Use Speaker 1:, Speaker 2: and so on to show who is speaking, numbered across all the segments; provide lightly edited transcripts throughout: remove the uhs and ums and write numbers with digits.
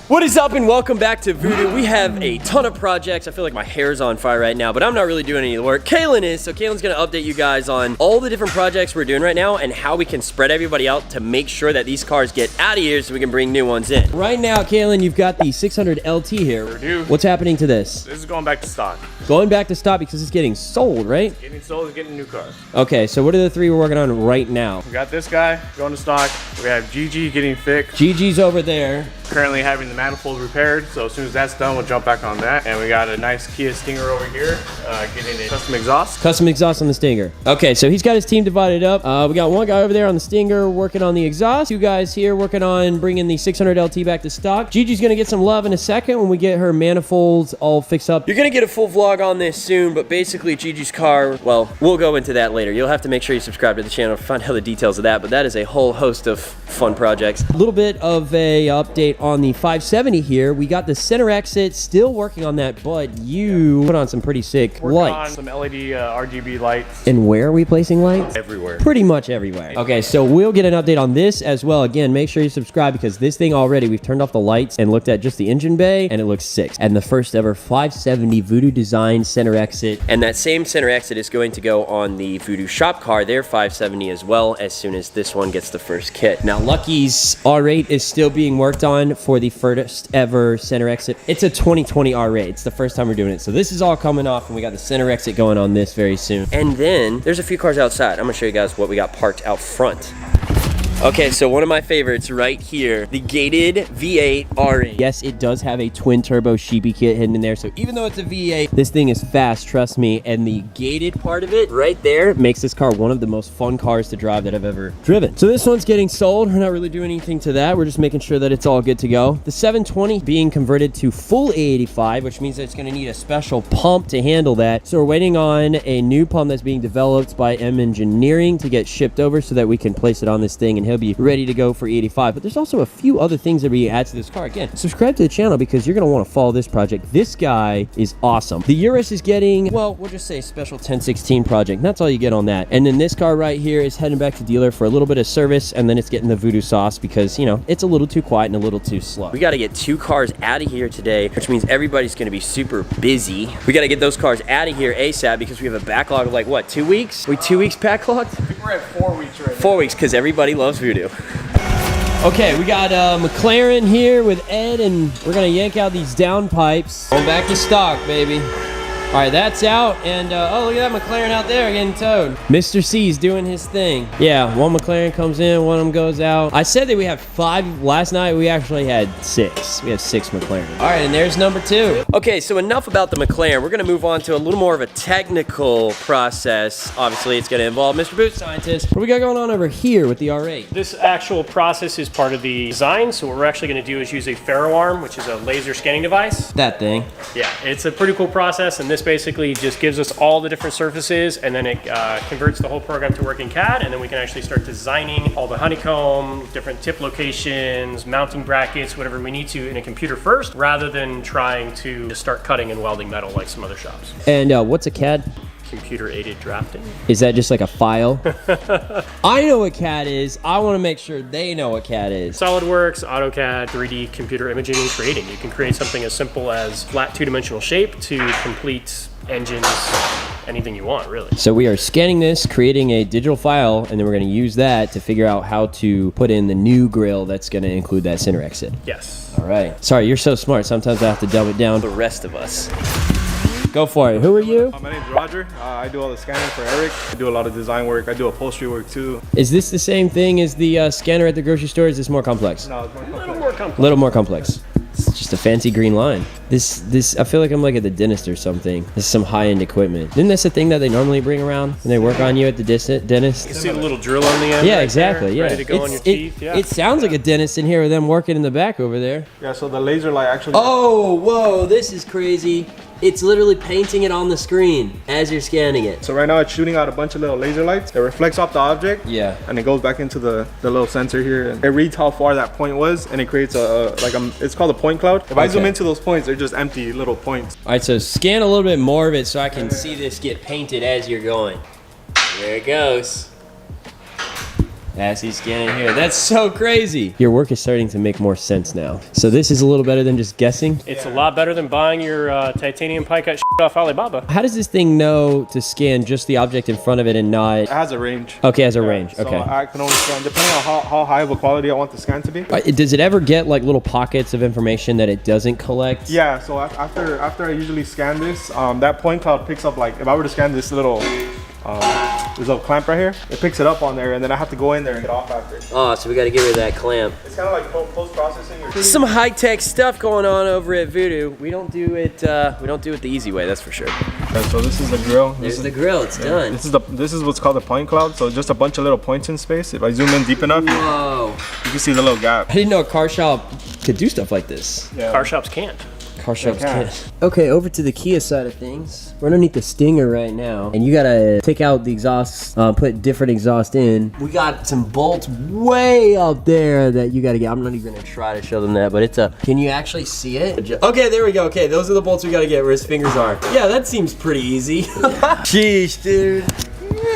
Speaker 1: What is up and welcome back to Voodoo. We have a ton of projects. I feel like my hair's on fire right now, but I'm not really doing any of the work. Kaylin is, so Kaylin's gonna update you guys on all the different projects we're doing right now and how we can spread everybody out to make sure that these cars get out of here so we can bring new ones in. Right now, Kaylin, you've got the 600 LT here.
Speaker 2: Voodoo.
Speaker 1: What's happening to this?
Speaker 2: This is going back to stock.
Speaker 1: Going back to stock because it's getting sold, right?
Speaker 2: It's getting sold, it's getting new cars.
Speaker 1: Okay, so what are the three we're working on right now?
Speaker 2: We got this guy going to stock. We have GG getting fixed.
Speaker 1: GG's over there.
Speaker 2: Currently having the manifold repaired, so as soon as that's done, we'll jump back on that. And we got a nice Kia Stinger over here, getting a custom exhaust.
Speaker 1: Custom exhaust on the Stinger. Okay, so he's got his team divided up. We got one guy over there on the Stinger working on the exhaust. Two guys here working on bringing the 600 LT back to stock. Gigi's gonna get some love in a second when we get her manifolds all fixed up. You're gonna get a full vlog on this soon, but basically Gigi's car, well, we'll go into that later. You'll have to make sure you subscribe to the channel to find out the details of that, but that is a whole host of fun projects. A little bit of a update on the 570 here. We got the center exit, still working on that, but you put on some pretty sick lights.
Speaker 2: On some LED RGB lights.
Speaker 1: And where are we placing lights?
Speaker 2: Everywhere.
Speaker 1: Pretty much everywhere. Okay, so we'll get an update on this as well. Again, make sure you subscribe because this thing already, we've turned off the lights and looked at just the engine bay and it looks sick. And the first ever 570 Voodoo design center exit. And that same center exit is going to go on the Voodoo shop car, their 570 as well, as soon as this one gets the first kit. Now, Lucky's R8 is still being worked on for the first ever center exit. It's a 2020 R8. It's the first time we're doing it. So this is all coming off and we got the center exit going on this very soon. And then there's a few cars outside. I'm gonna show you guys what we got parked out front. Okay, so one of my favorites right here, the gated V8 R8. Yes, it does have a twin turbo Sheepy kit hidden in there. So even though it's a V8, this thing is fast, trust me. And the gated part of it right there makes this car one of the most fun cars to drive that I've ever driven. So this one's getting sold. We're not really doing anything to that. We're just making sure that it's all good to go. The 720 being converted to full A85, which means that it's gonna need a special pump to handle that. So we're waiting on a new pump that's being developed by M Engineering to get shipped over so that we can place it on this thing and he'll be ready to go for 85. But there's also a few other things that we add to this car. Again, subscribe to the channel because you're going to want to follow this project. This guy is awesome. The Urus is getting, well, we'll just say special 1016 project. That's all you get on that. And then this car right here is heading back to dealer for a little bit of service, and then it's getting the Voodoo sauce because, you know, it's a little too quiet and a little too slow. We got to get two cars out of here today, which means everybody's going to be super busy. We got to get those cars out of here ASAP because we have a backlog of like, what, 2 weeks? We 2 weeks backlogged?
Speaker 2: I think we're at 4 weeks right now.
Speaker 1: 4 weeks because everybody loves Voodoo. Okay, we got McLaren here with Ed, and we're gonna yank out these down pipes. Going back to stock, baby. All right, that's out, and oh, look at that McLaren out there getting towed. Mr. C's doing his thing. Yeah, one McLaren comes in, one of them goes out. I said that we have 5. Last night, we actually had 6. We have 6 McLaren. All right, and there's number 2. Okay, so enough about the McLaren. We're gonna move on to a little more of a technical process. Obviously, it's gonna involve Mr. Boot Scientist. What we got going on over here with the R8?
Speaker 3: This actual process is part of the design, so what we're actually gonna do is use a ferroarm, which is a laser scanning device.
Speaker 1: That thing.
Speaker 3: Yeah, it's a pretty cool process, and this basically just gives us all the different surfaces, and then it converts the whole program to work in CAD, and then we can actually start designing all the honeycomb, different tip locations, mounting brackets, whatever we need to in a computer first, rather than trying to just start cutting and welding metal like some other shops.
Speaker 1: And what's a CAD?
Speaker 3: Computer-aided drafting.
Speaker 1: Is that just like a file? I know what CAD is. I want to make sure they know what CAD is.
Speaker 3: SolidWorks, AutoCAD, 3D computer imaging and creating. You can create something as simple as flat 2-dimensional shape to complete engines, anything you want, really.
Speaker 1: So we are scanning this, creating a digital file, and then we're going to use that to figure out how to put in the new grill that's going to include that center exit.
Speaker 3: Yes.
Speaker 1: All right. Sorry, you're so smart. Sometimes I have to dumb it down for the rest of us. Go for it. Who are you?
Speaker 2: My name's Roger. I do all the scanning for Eric. I do a lot of design work. I do upholstery work too.
Speaker 1: Is this the same thing as the scanner at the grocery store? Is this more complex?
Speaker 2: No, it's more complex.
Speaker 3: A little more complex.
Speaker 1: A little more complex. It's just a fancy green line. This I feel like I'm like at the dentist or something. This is some high-end equipment. Isn't this the thing that they normally bring around when they work on you at the dentist?
Speaker 3: You see the little drill on the end?
Speaker 1: Yeah,
Speaker 3: right
Speaker 1: exactly.
Speaker 3: there,
Speaker 1: Yeah,
Speaker 3: ready to go on your teeth. Yeah.
Speaker 1: It sounds like a dentist in here with them working in the back over there.
Speaker 2: Yeah, so the laser light actually...
Speaker 1: Oh, whoa, this is crazy. It's literally painting it on the screen as you're scanning it.
Speaker 2: So right now it's shooting out a bunch of little laser lights that reflects off the object.
Speaker 1: Yeah.
Speaker 2: And it goes back into the little sensor here. And it reads how far that point was, and it creates it's called a point cloud. If I zoom into those points, they're just empty little points.
Speaker 1: All right, so scan a little bit more of it so I can see this get painted as you're going. There it goes. As he's scanning here. That's so crazy. Your work is starting to make more sense now. So this is a little better than just guessing.
Speaker 3: It's a lot better than buying your titanium pie cut off Alibaba.
Speaker 1: How does this thing know to scan just the object in front of it and not...
Speaker 2: It has a range.
Speaker 1: Okay, it has a range. Okay.
Speaker 2: So I can only scan, depending on how high of a quality I want the scan to be.
Speaker 1: Does it ever get like little pockets of information that it doesn't collect?
Speaker 2: Yeah, so after I usually scan this, that point cloud picks up, like if I were to scan this little clamp right here, it picks it up on there, and then I have to go in there and get off after.
Speaker 1: Oh, so we got to get rid of that clamp.
Speaker 2: It's kind of like post-processing.
Speaker 1: Some high-tech stuff going on over at Voodoo. We don't do it the easy way, that's for sure.
Speaker 2: Okay, so this is the grill.
Speaker 1: There's the grill, it's done.
Speaker 2: This is what's called the point cloud. So just a bunch of little points in space. If I zoom in deep enough,
Speaker 1: whoa,
Speaker 2: you can see the little gap.
Speaker 1: I didn't know a car shop could do stuff like this.
Speaker 2: Yeah.
Speaker 3: Car shops can't.
Speaker 1: Car shops can't. Okay, over to the Kia side of things. We're underneath the Stinger right now, and you gotta take out the exhaust, put different exhaust in. We got some bolts way up there that you gotta get. I'm not even gonna try to show them that, but it's a, can you actually see it? Okay, there we go. Okay, those are the bolts we gotta get where his fingers are. Yeah, that seems pretty easy. Sheesh, dude.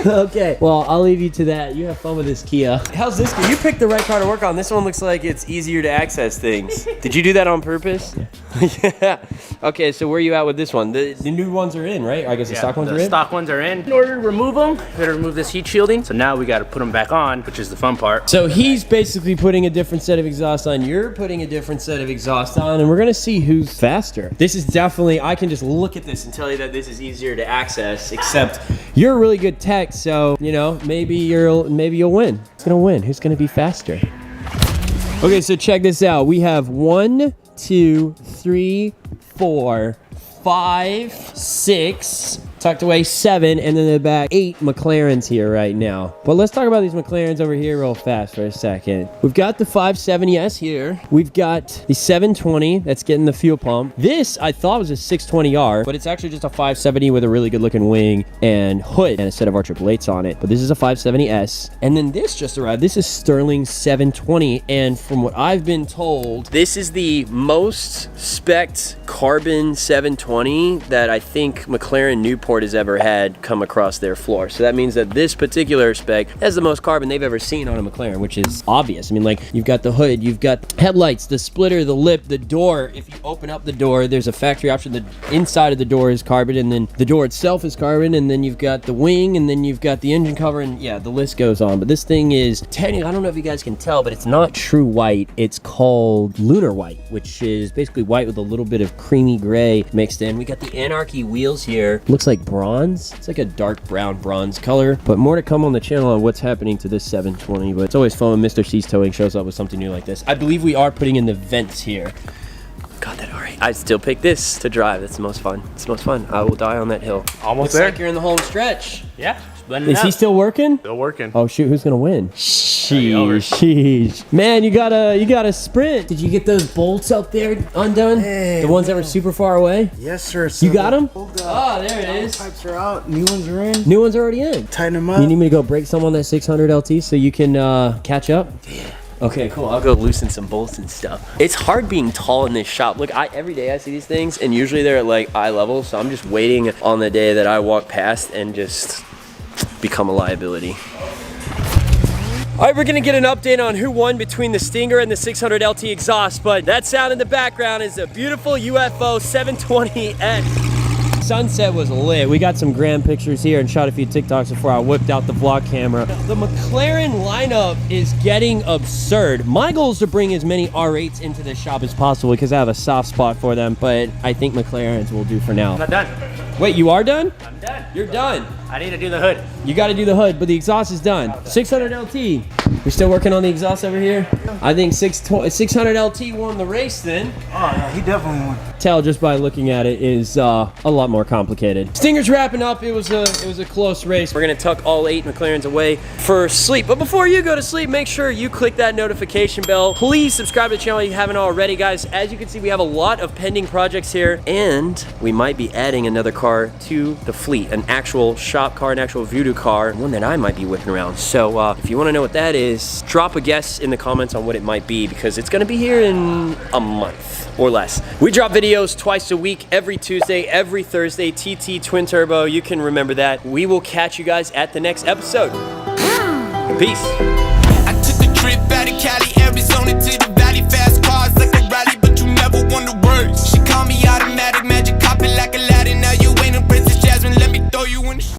Speaker 1: Okay, well, I'll leave you to that. You have fun with this Kia. How's this? You picked the right car to work on. This one looks like it's easier to access things. Did you do that on purpose? Yeah. Yeah. Okay, so where are you at with this one? The new ones are in, right? I guess the stock ones are in?
Speaker 4: The stock ones are in. In order to remove them, we gotta remove this heat shielding. So now we gotta put them back on, which is the fun part.
Speaker 1: So he's basically putting a different set of exhaust on. You're putting a different set of exhaust on, and we're gonna see who's faster. This is definitely, I can just look at this and tell you that this is easier to access, except you're a really good tech, so, you know, maybe you'll win. Who's gonna win? Who's gonna be faster? Okay, so check this out. We have 1, 2, 3, 4, 5, 6, tucked away 7, and then in the back 8 McLarens here right now. But let's talk about these McLarens over here real fast for a second. We've got the 570S here. We've got the 720 that's getting the fuel pump. This I thought was a 620R, but it's actually just a 570 with a really good looking wing and hood and a set of R888s on it. But this is a 570S. And then this just arrived. This is Sterling 720, and from what I've been told, this is the most spec'd carbon 720 that I think McLaren Newport has ever had come across their floor. So that means that this particular spec has the most carbon they've ever seen on a McLaren, which is obvious. I mean, like, you've got the hood, you've got headlights, the splitter, the lip, the door. If you open up the door, there's a factory option. The inside of the door is carbon, and then the door itself is carbon, and then you've got the wing, and then you've got the engine cover, and yeah, the list goes on. But this thing is technically, I don't know if you guys can tell, but it's not true white. It's called lunar white, which is basically white with a little bit of creamy gray mixed in. We got the Anarchy wheels here. Looks like bronze. It's like a dark brown bronze color, but more to come on the channel on what's happening to this 720. But it's always fun when Mr. C's Towing shows up with something new like this. I believe we are putting in the vents here. Got that already. I still pick this to drive. That's the most fun. It's the most fun. I will die on that hill.
Speaker 4: Almost
Speaker 1: Looks
Speaker 4: there.
Speaker 1: like you're in the home stretch.
Speaker 4: Yeah. Is
Speaker 1: Is he still working?
Speaker 4: Still working.
Speaker 1: Oh shoot, who's gonna win? Sheesh. Man, you gotta sprint. Did you get those bolts up there undone?
Speaker 5: Hey,
Speaker 1: the ones that were super far away?
Speaker 5: Yes, sir. So
Speaker 1: You got them?
Speaker 5: hold
Speaker 1: Oh, there it is.
Speaker 5: Pipes are out. New ones are in.
Speaker 1: New ones are already in.
Speaker 5: Tighten them up.
Speaker 1: You need me to go break some on that 600 LT so you can catch up? Yeah. Okay, cool. I'll go loosen some bolts and stuff. It's hard being tall in this shop. Look, every day I see these things, and usually they're at like eye level, so I'm just waiting on the day that I walk past and just become a liability. All right, we're gonna get an update on who won between the Stinger and the 600 LT exhaust, but that sound in the background is a beautiful UFO 720S. Sunset was lit. We got some grand pictures here and shot a few TikToks before I whipped out the vlog camera. The McLaren lineup is getting absurd. My goal is to bring as many R8s into this shop as possible because I have a soft spot for them, but I think McLarens will do for now.
Speaker 4: I'm not done.
Speaker 1: Wait, you are done?
Speaker 4: I'm done.
Speaker 1: You're done.
Speaker 4: I need to do the hood.
Speaker 1: You got to do the hood, but the exhaust is done. 600 LT. We're still working on the exhaust over here. I think 600 LT won the race then.
Speaker 5: Oh, yeah, he definitely won.
Speaker 1: Tell just by looking at it is a lot more complicated. Stinger's wrapping up. It was a close race. We're gonna tuck all 8 McLarens away for sleep. But before you go to sleep, make sure you click that notification bell. Please subscribe to the channel if you haven't already, guys. As you can see, we have a lot of pending projects here, and we might be adding another car to the fleet, an actual shop car, an actual Voodoo car, one that I might be whipping around. So if you want to know what that is, drop a guess in the comments on what it might be, because it's gonna be here in a month or less. We drop videos twice a week, every Tuesday, every Thursday, TT Twin Turbo. You can remember that. We will catch you guys at the next episode. Peace.
Speaker 6: down into the valley, fast cars like a rally, but you never won the words. She